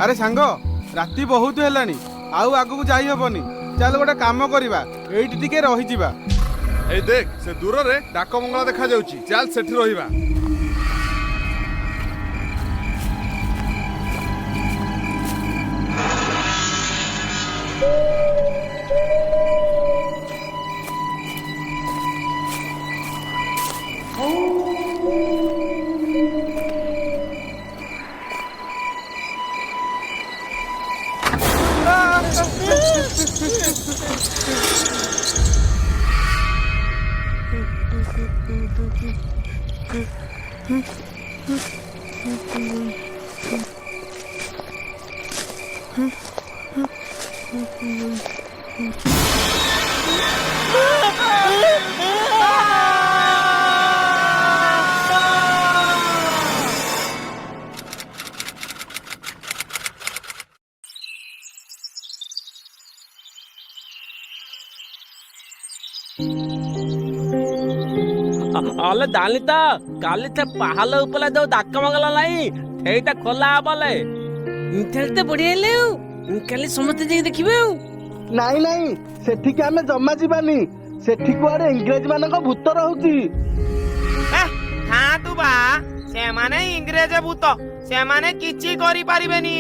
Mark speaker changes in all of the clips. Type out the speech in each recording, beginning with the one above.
Speaker 1: ଆରେ ସାଙ୍ଗ ରାତି ବହୁତ ହେଲାଣି, ଆଉ ଆଗକୁ ଯାଇ ହବନି। ଚାଲ ଗୋଟେ କାମ କରିବା, ଏଇଠି ଟିକେ ରହିଯିବା।
Speaker 2: ଏଇ ଦେଖ, ସେ ଦୂରରେ ଡାକ ମଙ୍ଗଳା ଦେଖାଯାଉଛି। ଚାଲ ସେଠି ରହିବା।
Speaker 3: अले दाली त काली ते पहाल उपले जो दाक्का मंगला नाही एटा खोला आबले इंथेल ते बढ़िया लेउ काली समस्त जे देखिबे।
Speaker 4: ନାଇଁ ନାଇଁ, ସେଠିକି ଆମେ ଜମା ଯିବାନି। ସେଠି କୁଆଡେ ଇଂରେଜ ମାନଙ୍କ ଭୂତ ରହୁଛି।
Speaker 5: ତୁ ବା ସେମାନେ ଇଂରେଜ ଭୂତ, ସେମାନେ କିଛି କରିପାରିବେନି।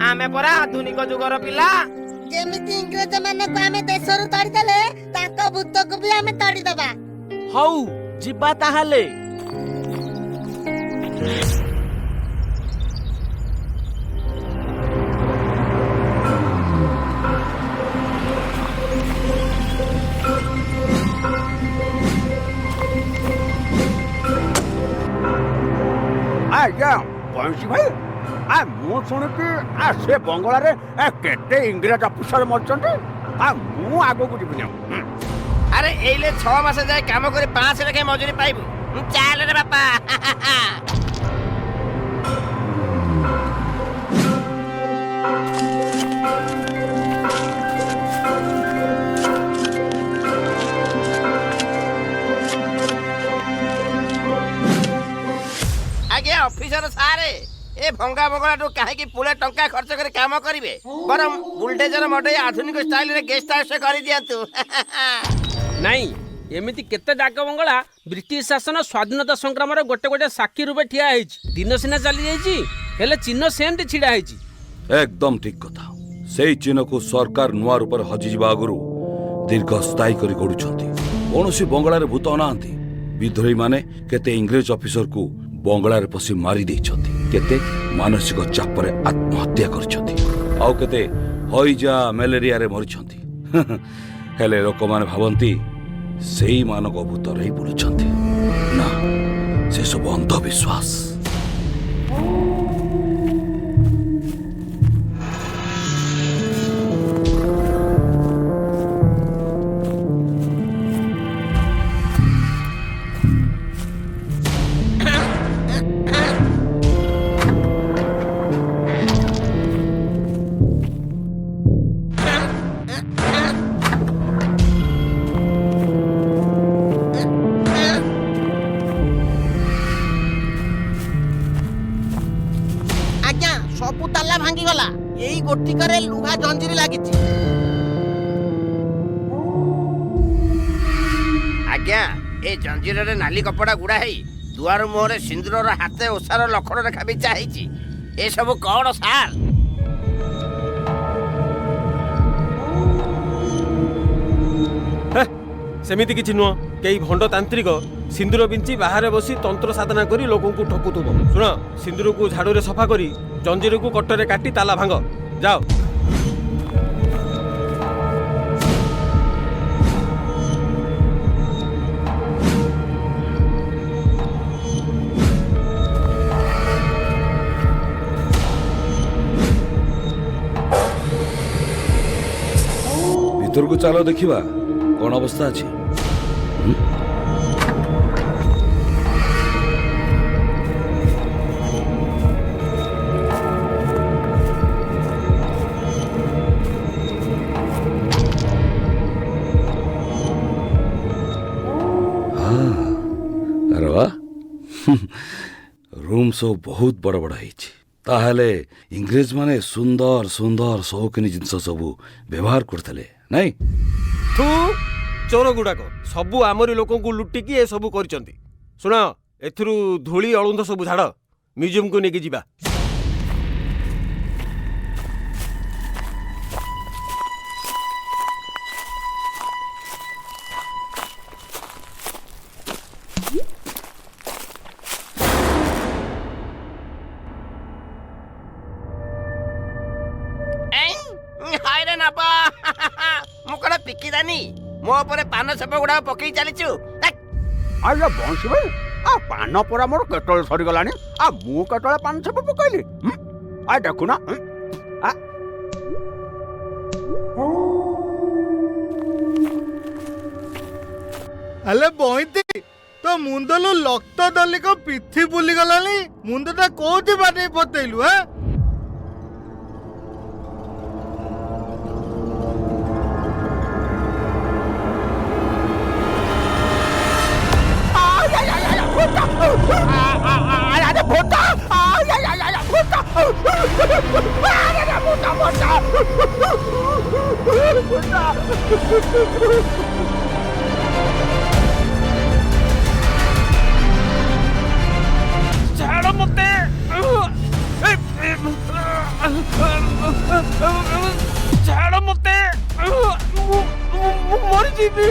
Speaker 5: ଆମେ ପରା ଆଧୁନିକ ଯୁଗର ପିଲା।
Speaker 6: ଯେମିତି ଇଂରେଜ ମାନଙ୍କୁ ଆମେ ଦେଶରୁ ତଡ଼ିଦେଲେ ତାଙ୍କ ଭୂତକୁ ବି ଆମେ ତଡ଼ିଦବା।
Speaker 3: ହଉ ଯିବା ତାହାଲେ।
Speaker 7: ଆଜ୍ଞା ବଂଶୀ ଭାଇ, ମୁଁ ଶୁଣିଛି ସେ ବଙ୍ଗଳାରେ କେତେ ଇଂରେଜ ଅଫିସର ମରିଛନ୍ତି। ମୁଁ ଆଗକୁ ଯିବିନି।
Speaker 5: ଆରେ ଏଇଲେ 6 ମାସ ଯାଏ କାମ କରି 5 ଲେଖାଏଁ ମଜୁରୀ ପାଇବୁ। ଚାଲ ରେ ବାପା। ଆଜ୍ଞା ଅଫିସର ସାରେ, ଏ ଭଙ୍ଗା ବଙ୍ଗଳାଠୁ କାହିଁକି ପୁଳେ ଟଙ୍କା ଖର୍ଚ୍ଚ କରି କାମ କରିବେ? ବରଂ ବୁଲଡେଜର ମଡେଇ ଆଧୁନିକ ଷ୍ଟାଇଲରେ ଗେଷ୍ଟ ହାଉସ କରିଦିଅନ୍ତୁ।
Speaker 3: ନାଇଁ, ଏମିତି କେତେ ଡାକ ବଙ୍ଗଳା ବ୍ରିଟିଶ ଶାସନ ସ୍ୱାଧୀନତା ସଂଗ୍ରାମର ଗୋଟେ ଗୋଟେ ସାକ୍ଷୀ ରୂପେ ଠିଆ ହେଇଛି। ଦିନ ସିନା ଚାଲି ଯାଇଛି, ହେଲେ ଚିହ୍ନ ସେମିତି ଛିଡା ହେଇଛି।
Speaker 8: एकदम ठीक कथा। सेई चिन्ह को सरकार नुआ रूप हजिजा आगु दीर्घस्थायी कर गढ़ुंट। कौन बंगलार भूत नाहांती। विद्रोही माने केते इंग्रेज ऑफिसर को बंगलार पशि मारी देइछंती, केते मानसिक चापरे आत्महत्या करछंती, आउ केते हईजा मलेरिया रे मरिछंती। हेले लोक माने भावंती सेई मानक भूत रही बुलुछंती। ना, से सब अंधविश्वास।
Speaker 5: ସବୁ ତାଲା ଭାଙ୍ଗିଗଲା। ଏଇ ଗୋଟିକରେ ଲୁହା ଜଞ୍ଜିରି ଲାଗିଛି। ଆଜ୍ଞା, ଏ ଜଞ୍ଜିରରେ ନାଲି କପଡା ଗୁଡା ହେଇ ଦୁଆର ମୁହଁରେ ସିନ୍ଦୁରର ହାତେ ଓସାର ଲକ୍ଷଣ ରେଖା ବିଛା ହେଇଛି। ଏସବୁ କଣ ସାର୍?
Speaker 9: ସେମିତି କିଛି ନୁହଁ। କେହି ଭଣ୍ଡ ତାନ୍ତ୍ରିକ ସିନ୍ଦୁର ବିଞ୍ଚି ବାହାରେ ବସି ତନ୍ତ୍ର ସାଧନା କରି ଲୋକଙ୍କୁ ଠକୁଥିବ। ଶୁଣ, ସିନ୍ଦୁରକୁ ଝାଡୁରେ ସଫା କରି ଜଞ୍ଜିରକୁ କଟରେ କାଟି ତାଲା ଭାଙ୍ଗ। ଯାଅ।
Speaker 8: ଭିତରକୁ ଚାଲ ଦେଖିବା କଣ ଅବସ୍ଥା ଅଛି। अरे वाह, रूम सब बहुत बड़ बड़ है। ତାହେଲେ ଇଂରେଜମାନେ ସୁନ୍ଦର ସୁନ୍ଦର ସୌକିନି ଜିନିଷ ସବୁ ବ୍ୟବହାର କରୁଥିଲେ ନାଇଁ?
Speaker 9: ତୁ ଚୋର ଗୁଡାକ ସବୁ ଆମରି ଲୋକଙ୍କୁ ଲୁଟିକି ଏ ସବୁ କରିଛନ୍ତି। ଶୁଣ, ଏଥିରୁ ଧୂଳି ଅଳୁନ୍ଧ ସବୁ ଝାଡ଼, ମ୍ୟୁଜିୟମକୁ ନେଇକି ଯିବା।
Speaker 5: ହାଇରେ ନବ ମୁଁ କଣ ପିକିଦାନି ମୋ ଉପରେ ପାନ ଛେପ ଗୁଡାକ ପକେଇ ଚାଲିଛୁ।
Speaker 7: ଆରେ ବଂଶୀ ଭାଇ, ପାନ ପରା ମୋର କେତେବେଳେ ସରିଗଲାଣି। ମୁଁ କେତେବେଳେ ପାନ ଛେପ ପକେଇଲି? ଦେଖୁନା।
Speaker 1: ହେଲେ ବଇତି ତ ମୁଣ୍ଡରୁ ଲକ୍ତ ଦଲିକ ପିଥି ବୁଲିଗଲାଣି। ମୁଣ୍ଡଟା କୋଉଠି ବାଟେଇ ପତେଇଲୁ?
Speaker 3: ଛାଡ଼ ମତେ, ଛାଡ଼ ମତେ, ମୁଁ ମରିଯିବି।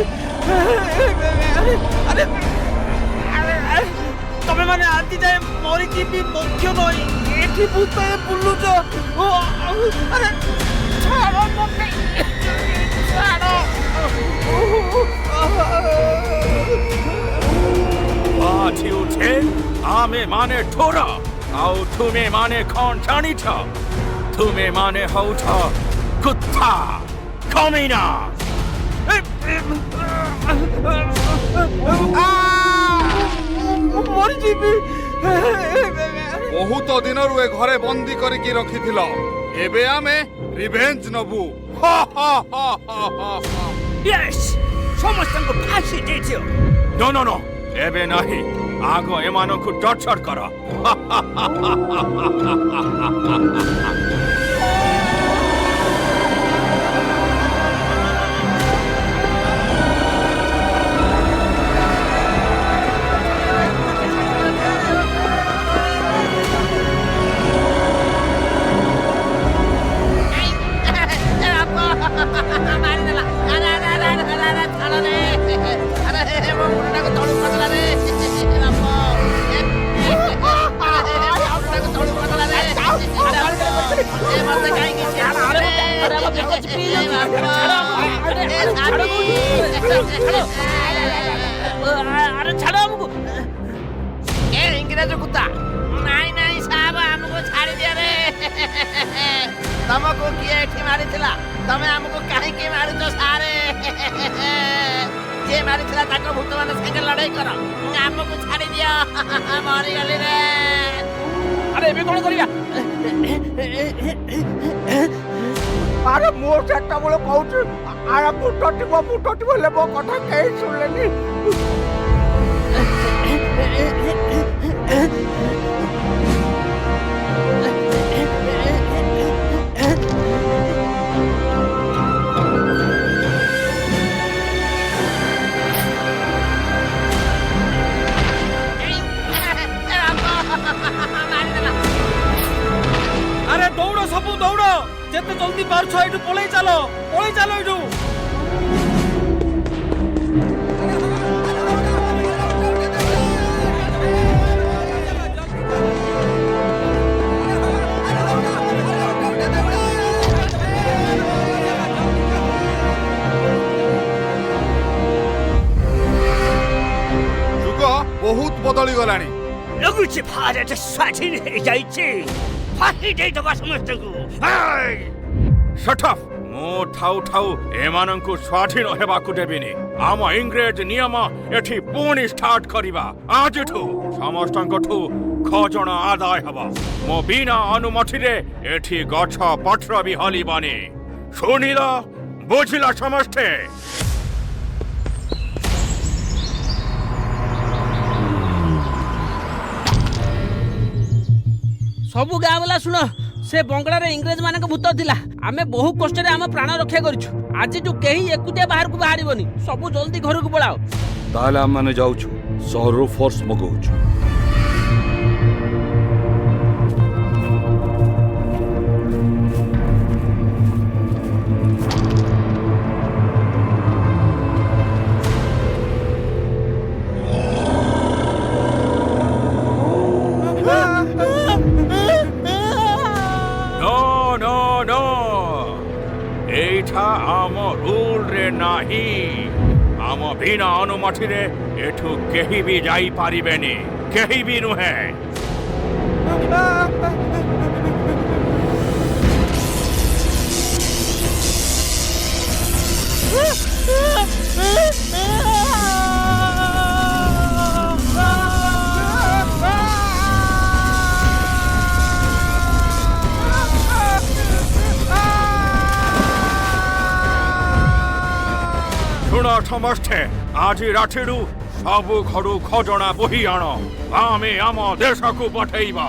Speaker 3: ଆରେ ତମେ ମାନେ ଆଜି ଯାଏ ମରିଯିବି ମୁଖ୍ୟ ନଈ ଏଠି ଭୂତ ବୁଲୁଛ। ଆରେ ଛାଡ଼ ମତେ, ଛାଡ଼।
Speaker 8: ଆଜି ଉଠେ ଆମେ ମାନେ ଠୋର, ଆଉ ତୁମେ ମାନେ କ'ଣ ଜାଣିଛ? ତୁମେ ମାନେ ହଉଛ କୁତ୍ତା କମିନା।
Speaker 3: ମରିଯିବି।
Speaker 2: ବହୁତ ଦିନରୁ ଏ ଘରେ ବନ୍ଦୀ କରିକି ରଖିଥିଲ, ଏବେ ଆମେ ରିଭେଞ୍ଜ ନବୁ।
Speaker 7: ସମସ୍ତଙ୍କୁ ଫାଶୀ ଦେଇଦିଅ।
Speaker 8: ନୋ ନୋ ନୋ, ଏବେ ନାହିଁ। ଆଗ ଏମାନଙ୍କୁ ଟର୍ଚର କର।
Speaker 5: ମାରିଦେଲା। ଆରେ ଆରେ ଆରେ ଆରେ ଆରେ ଛାଡ଼ ରେ। ଆରେ ମୋ ମୁଣ୍ଡଟାକୁ ତଳୁ କରିଦେଲା ରେ। ମତେ କାହିଁକି
Speaker 3: ଆରେ ଛାଡ଼ ଆମକୁ।
Speaker 5: ଏ ଇଂରେଜ କୁତ୍ତା, ନାଇଁ ନାଇଁ ସାହେବ, ଆମକୁ ଛାଡ଼ି ଦିଅ ରେ। ତମକୁ କିଏ ଏଠି ମାରିଥିଲା? ତମେ ଆମକୁ କାହିଁକି ମାରୁଛ ସାରେ? ଯିଏ ମାରିଥିଲା ତାଙ୍କ ଭୂତମାନ ସାଙ୍ଗେ ଲଢେଇ କର, ଆମକୁ ଛାଡ଼ି ଦିଅ। ମରିଗଲି ରେ।
Speaker 3: ଆରେ ଏବେ କ'ଣ କରିବା?
Speaker 7: ଆରେ ମୁଁ ସେତେବେଳେ କହୁଛି, ଆରେ ମୁଟଟିବ ହେଲେ ମୋ କଥା କେହି ଶୁଣିଲେନି।
Speaker 9: ଆରେ ଦୌଡ଼, ସବୁ ଦୌଡ଼, ଯେତେ ଜଲ୍ଦି ପାରୁଛ ଏଇଠୁ ପଳେଇ ଚାଲ ଏଇଠୁ।
Speaker 2: ଯୁଗ ବହୁତ ବଦଳି ଗଲାଣି।
Speaker 7: ଲାଗୁଛି ଭାରତ ସ୍ୱାଧୀନ ହେଇଯାଇଛି। ଫାଶୀ ଦେଇଦବା ସମସ୍ତଙ୍କୁ।
Speaker 8: Shut up. ମୁଁ ଠାଉ ଠାଉ ଏମାନଙ୍କୁ ସ୍ୱାଧୀନ ହେବାକୁ ଦେବିନି। ଆମ ଇଂରେଜ ନିୟମ ଏଠି ପୁଣି ଷ୍ଟାର୍ଟ କରିବା। ଆଜିଠୁ ସମସ୍ତଙ୍କଠୁ ଖଜଣା ଆଦାୟ ହେବ। ମୋ ବିନା ଅନୁମତିରେ ଏଠି ଗଛ ପତ୍ର ବି ହଲିବନି। ଶୁଣିଲ, ବୁଝିଲ ସମସ୍ତେ?
Speaker 3: ସବୁ ଗାଁ ବାଲା ଶୁଣ ସେ ବଙ୍ଗଳାରେ ଇଂରେଜ ମାନଙ୍କ ଭୂତ ଥିଲା ଆମେ ବହୁ କଷ୍ଟରେ ଆମ ପ୍ରାଣ ରକ୍ଷା କରିଛୁ ଆଜିଠୁ କେହି ଏକୁଟିଆ ବାହାରକୁ ବାହାରିବନି ସବୁ ଜଲ୍ଦି ଘରକୁ ପଳାଅ
Speaker 8: ତାହେଲେ ଆମମାନେ ଯାଉଛୁ ସହରରୁ ଫୋର୍ସ ମଗଉଛୁ
Speaker 7: आम रूल रे नाही आम बिना अनुमति रे एठू केही भी जाई पारिबेनी केही भी नुहे समस्ते आज राठिडू सब घरू खजना बोही आण आमे आम देश को पठेइबा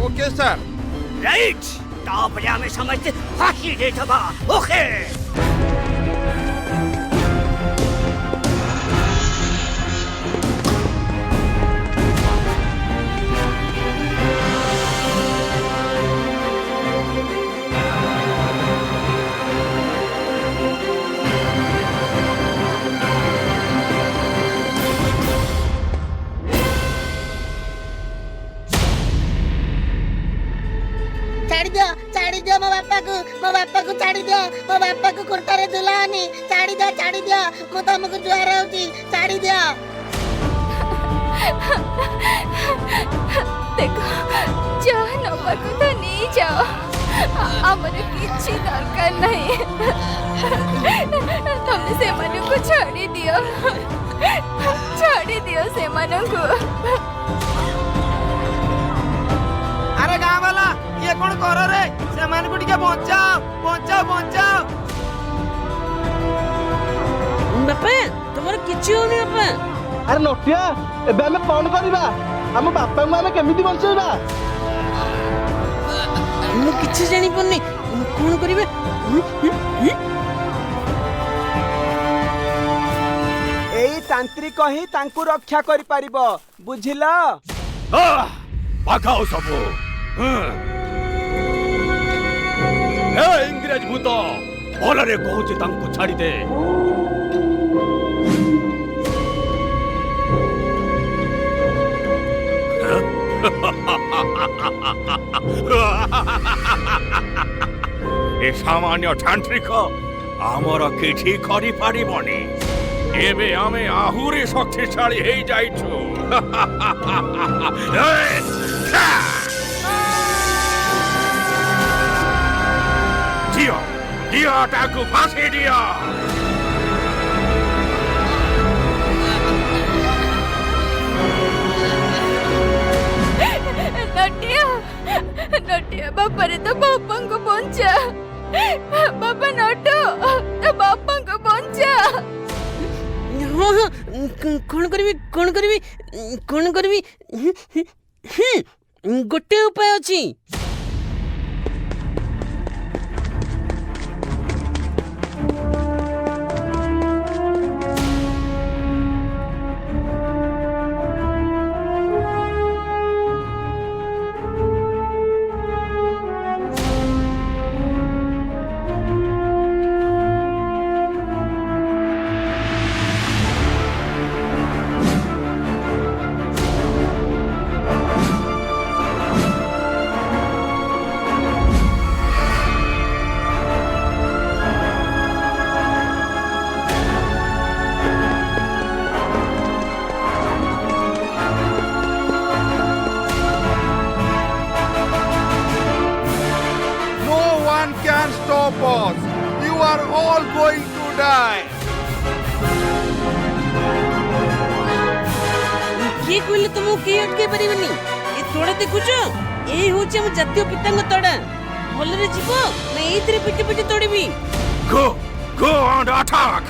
Speaker 2: ओके सर
Speaker 10: राइट तापरे आमे समस्ते फांसी दे दबा ओके
Speaker 6: छाड़ी दियो मो बापा को छाड़ी दियो मो बापा को कुर्तारे दुलानी छाड़ी दियो मो तुमको जुआर होची छाड़ी दियो
Speaker 11: देखो जाओ नवा को तो नहीं जाओ हमरे किछि दरकार नहीं तुमने से मन को छाड़ी दियो से मन को
Speaker 10: अरे गाँव वाला ये कौन कर रे से मान को टिके बचाओ
Speaker 3: बापा तुमर किछि होनी बापा
Speaker 4: अरे नटिया एबे हमें कौन करबा हम बापा को हमें केमिति बंचेबा
Speaker 3: मु किछि जानि पन्नी कोन करिवे
Speaker 10: एई तांत्रिक ही तांकु रक्षा करि परिबो बुझिलो
Speaker 7: पाखाओ सबो इंग्रेज भूत भलरे कहूची तांकु छाड़ी दे ए सामान्य तांत्रिक आमर किछि करि पारिबनी एबे आमे आहुरी शक्तिशाली हेई जाइछु दियो ताकु फांसी दियो
Speaker 11: नटिया बापा रे तो बापा को बंचा बापा नटो तो बापा को बंचा
Speaker 3: कौन करबी गोटे उपाय अछि
Speaker 2: can stop us. You are all going to die.
Speaker 3: किए कहले तुमको किए अटके परिबनी ए तोड़ा देखुछ ए होचे हम जातीय पितांग तोड़ा भलरे जीवो ना एइतरे पिटी पिटी तोड़बी
Speaker 7: go on attack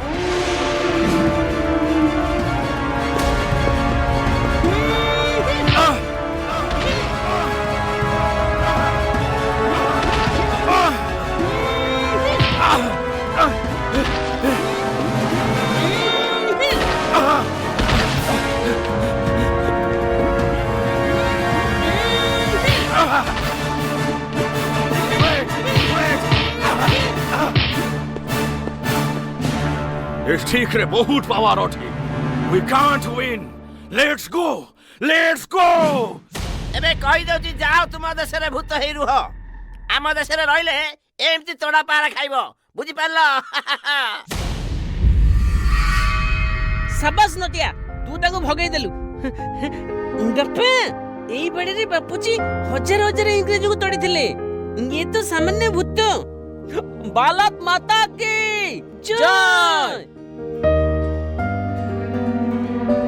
Speaker 7: डिस्ट्रिक्ट रे बहुत पावर अछि we can't win let's go
Speaker 5: एबे कहि दउची जाओ तुम देश रे भूत हेई रुह आम देश रे रहिले एमती तोड़ा पारा खाइबो बुझि पारलो
Speaker 3: शाबाश नटिया तू ताको भगेई देलु गप्पे एई बड़े रे बापूजी हजार हजार इंग्रेज को तोड़ी थिले ये तो सामान्य भूत बालक माता की जय